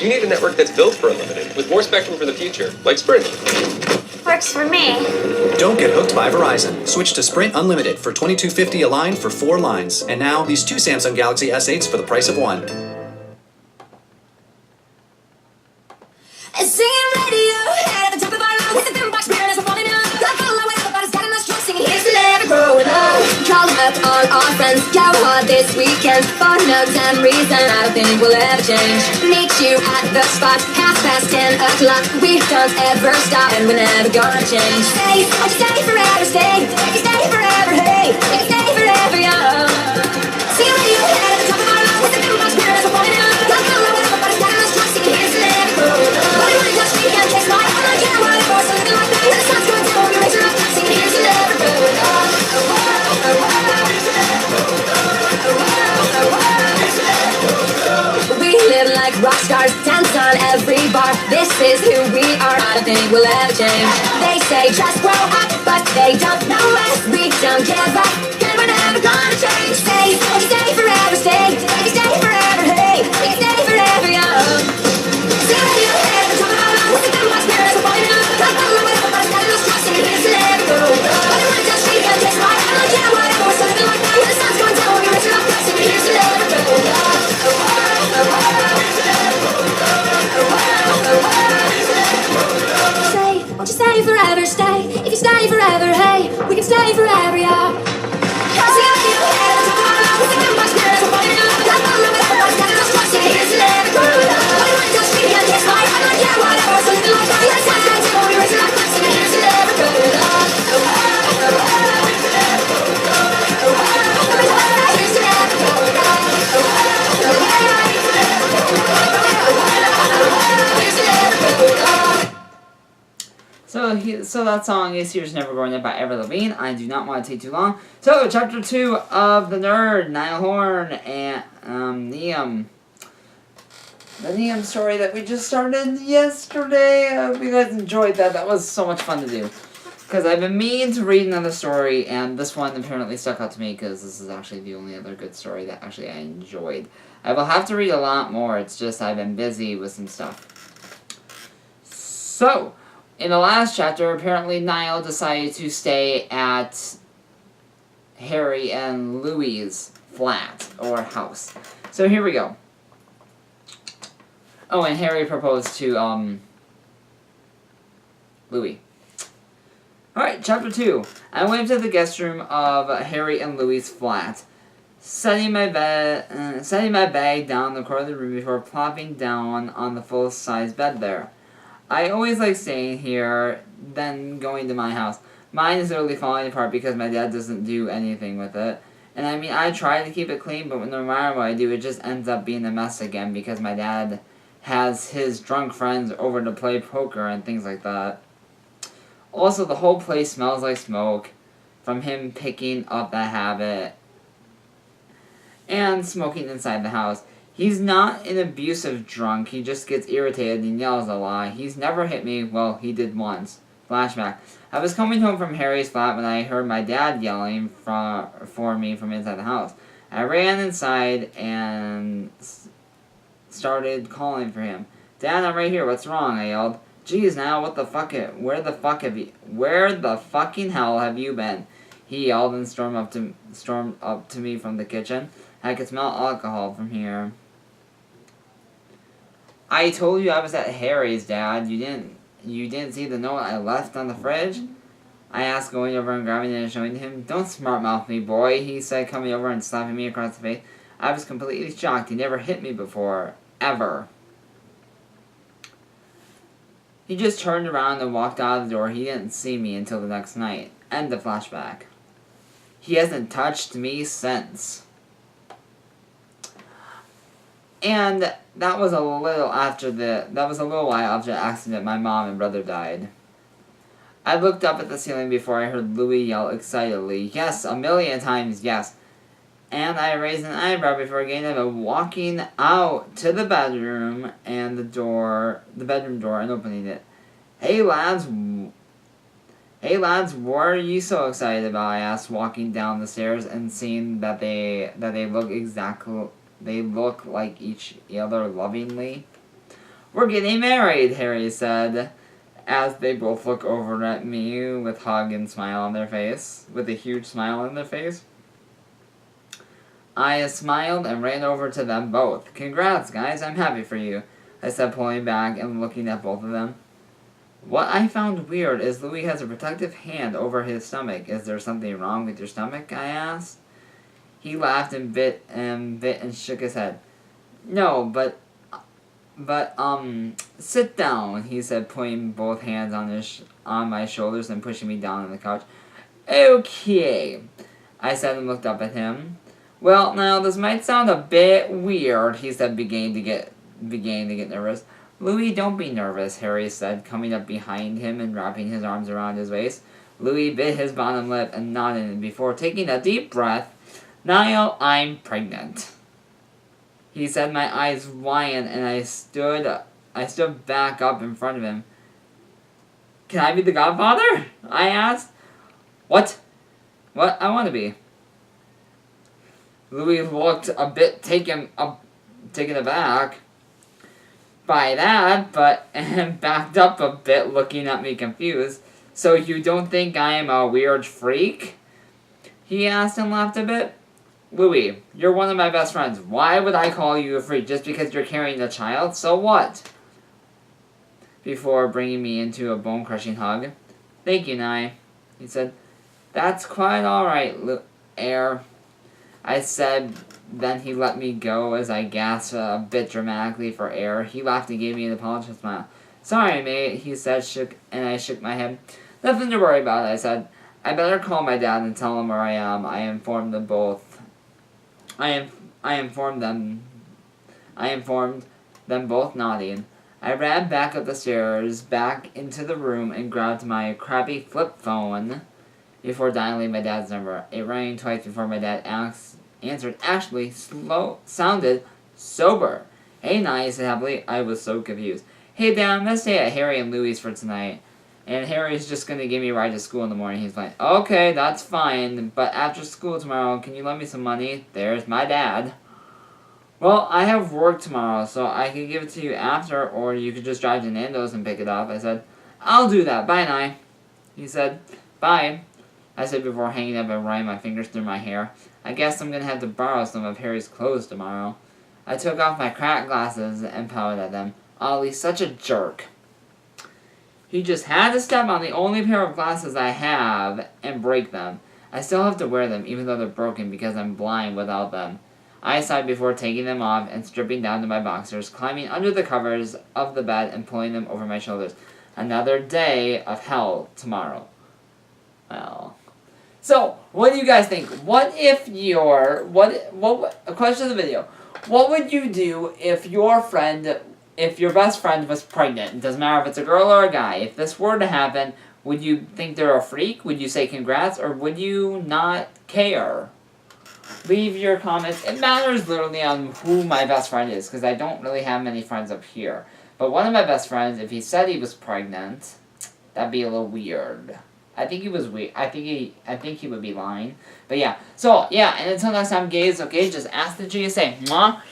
You need a network that's built for unlimited, with more spectrum for the future, like Sprint. Works for me. Don't get hooked by Verizon. Switch to Sprint Unlimited for $22.50 a line for 4 lines. And now, these 2 Samsung Galaxy S8s for the price of 1. Singing radio at the top of our lungs. With the boombox playing as we're falling up. Like all our way, everybody's got enough strong singing. Here's to never growing up. Call up all our friends. Go hard this weekend. For no damn reason, I don't think we'll ever change. Meet you at the spot, 10:30. We don't ever stop, and we're never gonna change. Stay, won't you stay forever? Stay, you stay forever. Hey, you stay forever, young. Singing radio at the top of our lungs. With the boombox playing as we're falling up. Like all our way, everybody's got enough strong singing. Here's to never growing up. We live like rock stars, dance on every bar. This is who we are, I don't think we'll ever change. They say just grow up, but they don't know us. We don't give up, and we're never gonna change. Stay, oh, stay forever, stay, you stay forever, hey, you stay forever, young. Sing radio at the top of our lungs. With the boombox playing as we're falling up. Like all the way, everybody's got enough strong singing. Here's to never grow up. But we wanna touch me, can't taste my I don't care whatever, we're still living like that. When the sun's going down, we'll be rich enough, singing. Here's to never grow up. Stay, won't you stay forever, stay. If you stay forever, hey, we can stay forever, yeah. Sing radio at the top of our lungs. With the boombox playing as we're falling up. Like all the way, everybody's got enough strong singing. Here's to never grow up. But we wanna touch me, can't taste my I don't care whatever, we're still living like that. When the sun's going down, we'll be rich enough, singing. Here's to never grow up. So that song is Here's Never Growing Up by Avril Lavigne. I do not want to take too long. So, Chapter 2 of The Nerd, Niall Horn, and the Neum story that we just started yesterday. I hope you guys enjoyed that. That was so much fun to do. Because I've been meaning to read another story, and this one apparently stuck out to me because this is actually the only other good story that actually I enjoyed. I will have to read a lot more. It's just I've been busy with some stuff. So, in the last chapter, apparently Niall decided to stay at Harry and Louie's flat, or house. So here we go. Oh, and Harry proposed to, Louie. Alright, Chapter 2. I went to the guest room of Harry and Louie's flat, setting my bag down in the corner of the room before plopping down on the full-size bed there. I always like staying here, then going to my house. Mine is literally falling apart because my dad doesn't do anything with it. And I mean, I try to keep it clean, but no matter what I do, it just ends up being a mess again because my dad has his drunk friends over to play poker and things like that. Also, the whole place smells like smoke from him picking up that habit and smoking inside the house. He's not an abusive drunk, he just gets irritated and yells a lot. He's never hit me, well, he did once. Flashback. I was coming home from Harry's flat when I heard my dad yelling for me from inside the house. I ran inside and started calling for him. Dad, I'm right here, what's wrong? I yelled. Geez, now where the fucking hell have you been? He yelled and stormed up to me from the kitchen. I could smell alcohol from here. I told you I was at Harry's, Dad. You didn't see the note I left on the fridge? I asked, going over and grabbing it and showing it to him. Don't smart mouth me, boy, he said, coming over and slapping me across the face. I was completely shocked. He never hit me before. Ever. He just turned around and walked out of the door. He didn't see me until the next night. End of flashback. He hasn't touched me since. And that was a little while after the accident my mom and brother died. I looked up at the ceiling before I heard Louie yell excitedly, yes, 1,000,000 times yes. And I raised an eyebrow before getting up and walking out to the bedroom and the bedroom door and opening it. Hey lads, what are you so excited about? I asked, walking down the stairs and seeing that they look like each other lovingly. We're getting married, Harry said, as they both look over at me with hug and smile on their face, with a huge smile on their face. I smiled and ran over to them both. Congrats, guys, I'm happy for you, I said, pulling back and looking at both of them. What I found weird is Louis has a protective hand over his stomach. Is there something wrong with your stomach? I asked. He laughed and bit and shook his head. No, but sit down, he said, putting both hands on my shoulders and pushing me down on the couch. Okay, I said and looked up at him. Well, now this might sound a bit weird, he said, beginning to get nervous. Louis, don't be nervous, Harry said, coming up behind him and wrapping his arms around his waist. Louis bit his bottom lip and nodded before taking a deep breath. Niall, I'm pregnant, he said, my eyes wide, and I stood back up in front of him. Can I be the godfather? I asked. What? What? I want to be. Louis looked a bit taken aback by that, but backed up a bit, looking at me confused. So you don't think I am a weird freak? He asked and laughed a bit. Louis, you're one of my best friends. Why would I call you a freak just because you're carrying a child? So what? Before bringing me into a bone-crushing hug. Thank you, Nye, he said. That's quite alright, Air, I said. Then he let me go as I gasped a bit dramatically for air. He laughed and gave me an apologetic smile. Sorry, mate, he said, and I shook my head. Nothing to worry about, I said. I better call my dad and tell him where I am. I informed them both. I informed them both, nodding. I ran back up the stairs, back into the room, and grabbed my crappy flip phone before dialing my dad's number. It rang twice before my dad answered. Actually, sounded sober. Hey, Nye, said happily. I was so confused. Hey, Dad, I'm gonna stay at Harry and Louie's for tonight. And Harry's just gonna give me a ride to school in the morning. He's like, okay, that's fine, but after school tomorrow, can you lend me some money? There's my dad. Well, I have work tomorrow, so I can give it to you after, or you could just drive to Nando's and pick it up. I said, I'll do that. Bye, Nye. He said, bye, I said before hanging up and running my fingers through my hair. I guess I'm gonna have to borrow some of Harry's clothes tomorrow. I took off my cracked glasses and pouted at them. Ollie's such a jerk. He just had to step on the only pair of glasses I have and break them. I still have to wear them, even though they're broken, because I'm blind without them. I sighed before taking them off and stripping down to my boxers, climbing under the covers of the bed and pulling them over my shoulders. Another day of hell tomorrow. Well. So, what do you guys think? What if a question of the video. What would you do if your best friend was pregnant? It doesn't matter if it's a girl or a guy. If this were to happen, would you think they're a freak? Would you say congrats? Or would you not care? Leave your comments. It matters literally on who my best friend is, because I don't really have many friends up here. But one of my best friends, if he said he was pregnant, that'd be a little weird. I think he was weird. I think he would be lying. But yeah. So, yeah, and until next time, guys, okay, just ask the GSA. Mwah.